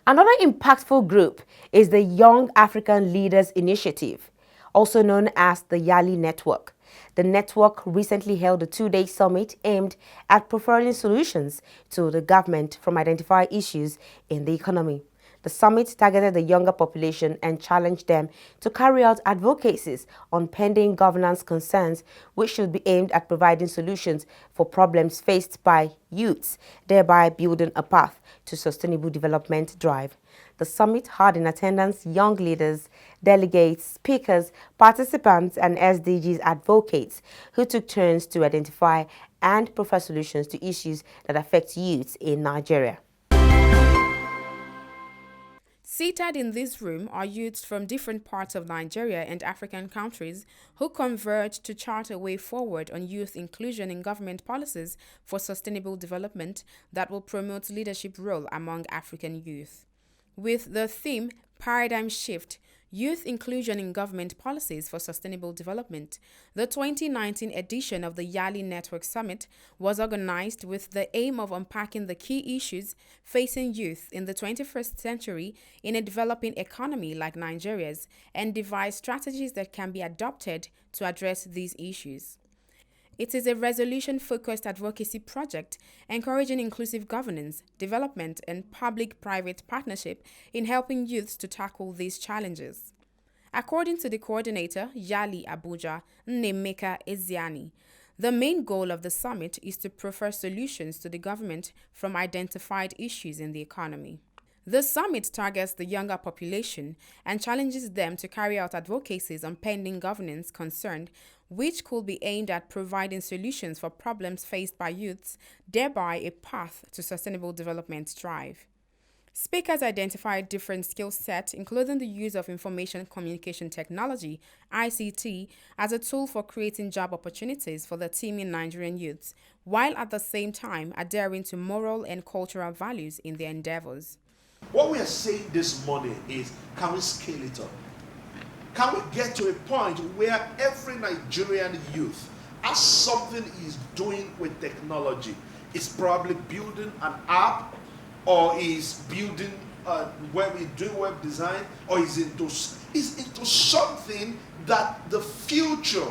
Another impactful group is the Young African Leaders Initiative, also known as the YALI Network. The network recently held a two-day summit aimed at providing solutions to the government from identified issues in the economy. The summit targeted the younger population and challenged them to carry out advocacies on pending governance concerns, which should be aimed at providing solutions for problems faced by youths, thereby building a path to sustainable development drive. The summit had in attendance young leaders, delegates, speakers, participants, and SDGs advocates who took turns to identify and provide solutions to issues that affect youths in Nigeria. Seated in this room are youths from different parts of Nigeria and African countries who converge to chart a way forward on youth inclusion in government policies for sustainable development that will promote leadership role among African youth. With the theme Paradigm Shift, Youth Inclusion in Government Policies for Sustainable Development, the 2019 edition of the YALI Network Summit was organized with the aim of unpacking the key issues facing youth in the 21st century in a developing economy like Nigeria's and devise strategies that can be adopted to address these issues. It is a resolution-focused advocacy project encouraging inclusive governance, development, and public-private partnership in helping youths to tackle these challenges. According to the coordinator, YALI Abuja, Nnemeka Eziani, the main goal of the summit is to proffer solutions to the government from identified issues in the economy. The summit targets the younger population and challenges them to carry out advocacies on pending governance concerned, which could be aimed at providing solutions for problems faced by youths, thereby a path to sustainable development drive. Speakers identified different skill sets, including the use of information communication technology, ICT, as a tool for creating job opportunities for the teeming Nigerian youths, while at the same time adhering to moral and cultural values in their endeavors. What we are saying this morning is, can we scale it up? Can we get to a point where every Nigerian youth, as something is doing with technology, is probably building an app, or is building doing web design, or is into something that the future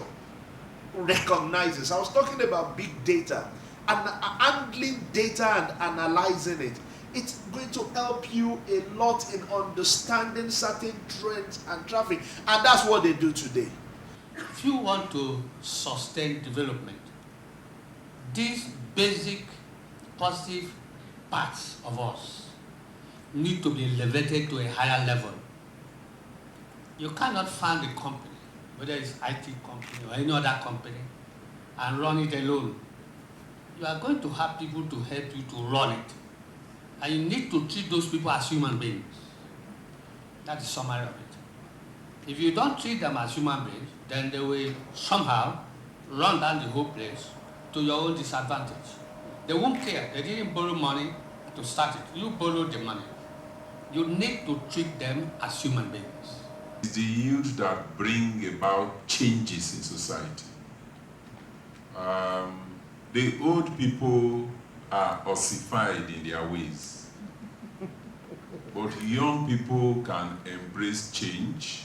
recognizes? I was talking about big data and handling data and analyzing it. It's going to help you a lot in understanding certain trends and traffic, and that's what they do today. If you want to sustain development, these basic positive parts of us need to be elevated to a higher level. You cannot fund a company, whether it's IT company or any other company, and run it alone. You are going to have people to help you to run it. And you need to treat those people as human beings. That's the summary of it. If you don't treat them as human beings, then they will somehow run down the whole place to your own disadvantage. They won't care. They didn't borrow money to start it. You borrowed the money. You need to treat them as human beings. It's the youth that bring about changes in society. The old people are ossified in their ways. But young people can embrace change.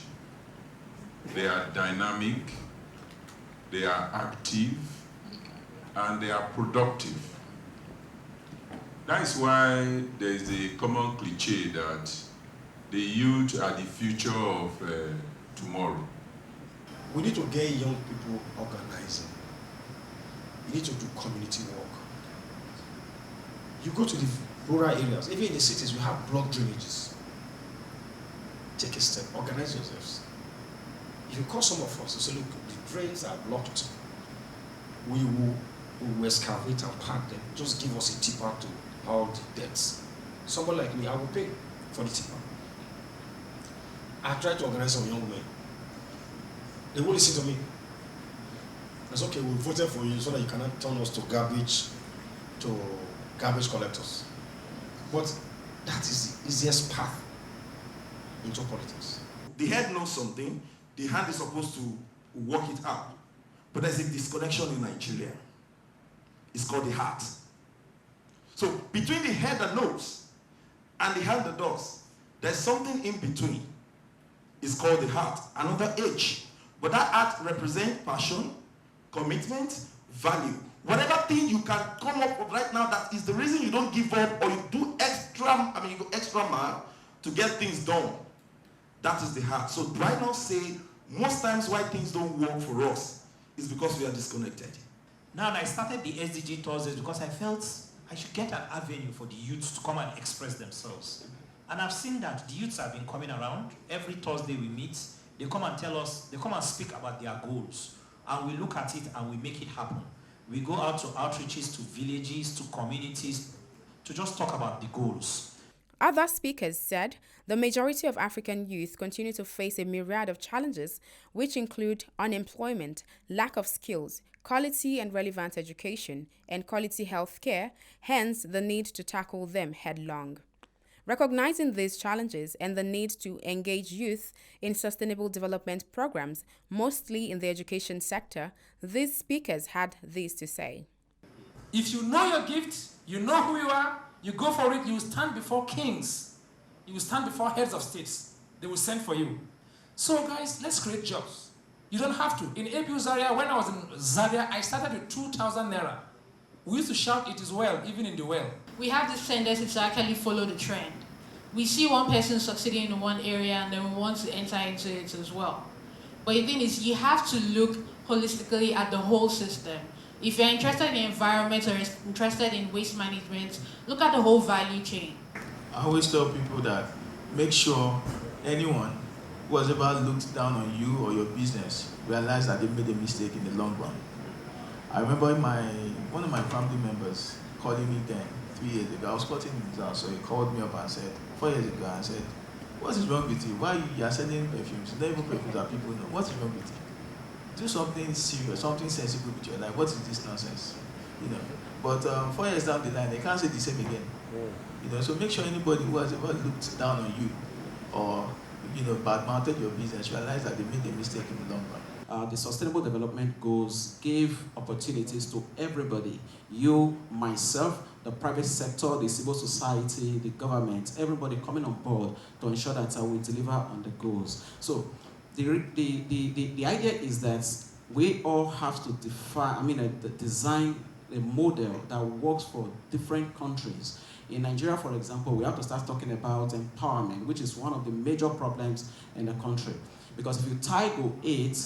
They are dynamic, they are active, and they are productive. That is why there is a common cliche that the youth are the future of tomorrow. We need to get young people organizing. You need to do community work. You go to the rural areas, even in the cities, we have blocked drainages. Take a step, organize yourselves. If you call some of us and say, look, the drains are blocked, we will excavate and pack them. Just give us a tipper to haul the debts. Someone like me, I will pay for the tipper. I tried to organize some young men. They won't listen to me. It's okay, we voted for you so that you cannot turn us to garbage collectors. But that is the easiest path into politics. The head knows something, the hand is supposed to work it out. But there's a disconnection in Nigeria. It's called the heart. So between the head and nose, and the hand that does. There's something in between. It's called the heart, another H. But that heart represents passion, commitment, value. Whatever thing you can come up with right now that is the reason you don't give up or you do you go extra mile to get things done. That is the heart. So do I not say most times why things don't work for us is because we are disconnected? Now, I started the SDG Thursdays because I felt I should get an avenue for the youth to come and express themselves. And I've seen that the youths have been coming around. Every Thursday we meet, they come and tell us, they come and speak about their goals. And we look at it and we make it happen. We go out to outreaches, to villages, to communities, to just talk about the goals. Other speakers said the majority of African youth continue to face a myriad of challenges, which include unemployment, lack of skills, quality and relevant education, and quality health care, hence the need to tackle them headlong. Recognizing these challenges and the need to engage youth in sustainable development programs, mostly in the education sector, these speakers had this to say. If you know your gift, you know who you are, you go for it, you will stand before kings. You will stand before heads of states. They will send for you. So guys, let's create jobs. You don't have to. In APU Zaria, when I was in Zaria, I started with 2,000 naira. We used to shout, it is well, even in the well. We have this tendency to actually follow the trend. We see one person succeeding in one area and then we want to enter into it as well. But the thing is, you have to look holistically at the whole system. If you're interested in environment or interested in waste management, look at the whole value chain. I always tell people that make sure anyone who has ever looked down on you or your business realize that they made a mistake in the long run. I remember one of my family members calling me then 3 years ago. I was cutting his house, so he called me up and said, 4 years ago, and said, what is wrong with you? Why you are selling perfumes? Not even perfumes that people know. What is wrong with you? Do something serious, something sensible with your life. What is this nonsense? But 4 years down the line, they can't say the same again. So make sure anybody who has ever looked down on you or bad-mouthed your business realize that they made a mistake in the long run. The Sustainable Development Goals give opportunities to everybody. You, myself, the private sector, the civil society, the government, everybody coming on board to ensure that we deliver on the goals. So the idea is that we all have to design a model that works for different countries. In Nigeria, for example, we have to start talking about empowerment, which is one of the major problems in the country. Because if you tie Goal 8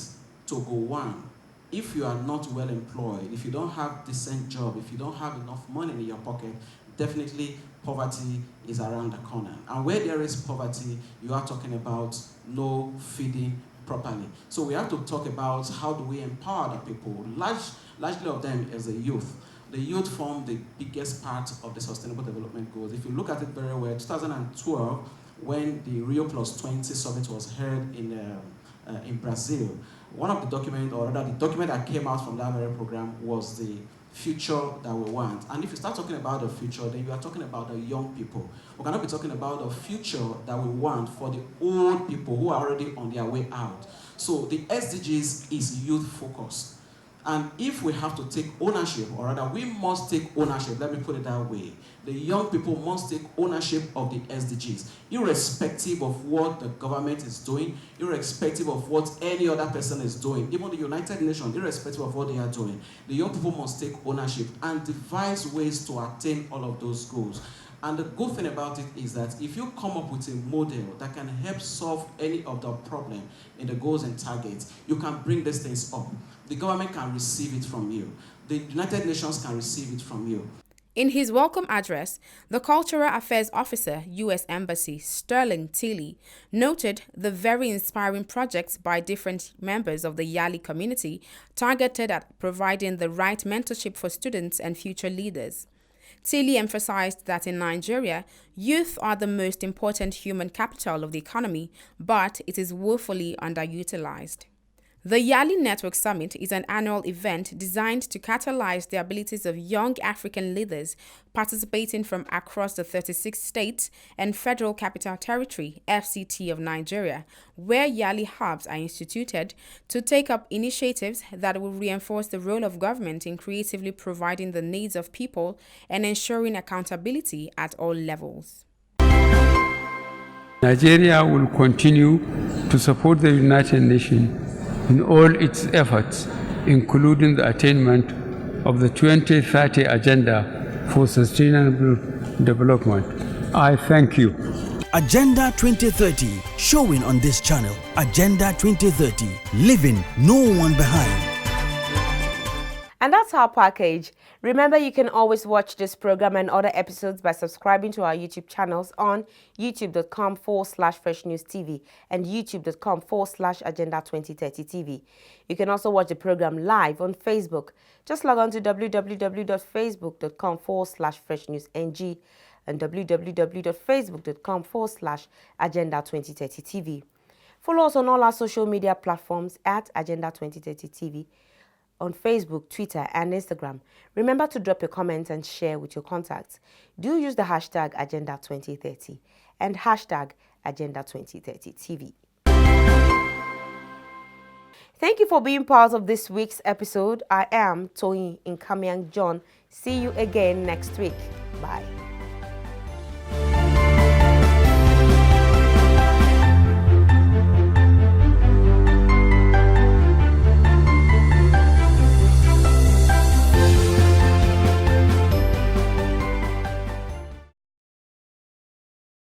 to Goal 1, if you are not well employed, if you don't have decent job, if you don't have enough money in your pocket, definitely poverty is around the corner. And where there is poverty, you are talking about no feeding properly. So we have to talk about how do we empower the people. Largely of them is the youth. The youth form the biggest part of the Sustainable Development Goals. If you look at it very well, 2012, when the Rio Plus 20 summit was held in Brazil, one of the documents, or rather the document that came out from that very program was the future that we want. And if you start talking about the future, then you are talking about the young people. We cannot be talking about the future that we want for the old people who are already on their way out. So the SDGs is youth focused. And if we have to take ownership, or rather we must take ownership, let me put it that way, the young people must take ownership of the SDGs, irrespective of what the government is doing, irrespective of what any other person is doing, even the United Nations, irrespective of what they are doing. The young people must take ownership and devise ways to attain all of those goals. And the good thing about it is that if you come up with a model that can help solve any of the problem in the goals and targets, you can bring these things up. The government can receive it from you. The United Nations can receive it from you. In his welcome address, the Cultural Affairs Officer, U.S. Embassy, Sterling Tilley, noted the very inspiring projects by different members of the YALI community targeted at providing the right mentorship for students and future leaders. Tilley emphasized that in Nigeria, youth are the most important human capital of the economy, but it is woefully underutilized. The YALI Network Summit is an annual event designed to catalyze the abilities of young African leaders participating from across the 36 states and Federal Capital Territory, FCT of Nigeria, where YALI hubs are instituted to take up initiatives that will reinforce the role of government in creatively providing the needs of people and ensuring accountability at all levels. Nigeria will continue to support the United Nations in all its efforts, including the attainment of the 2030 Agenda for Sustainable Development. I thank you. Agenda 2030, showing on this channel. Agenda 2030, leaving no one behind. And that's our package. Remember, you can always watch this program and other episodes by subscribing to our YouTube channels on youtube.com/FreshNewsTV and youtube.com/Agenda2030TV. You can also watch the program live on Facebook. Just log on to www.facebook.com/FreshNewsNG and www.facebook.com/Agenda2030TV. Follow us on all our social media platforms at Agenda2030TV. On Facebook, Twitter, and Instagram. Remember to drop your comments and share with your contacts. Do use the hashtag Agenda2030 and hashtag Agenda2030TV. Thank you for being part of this week's episode. I am Toyin Nkamiang John. See you again next week. Bye.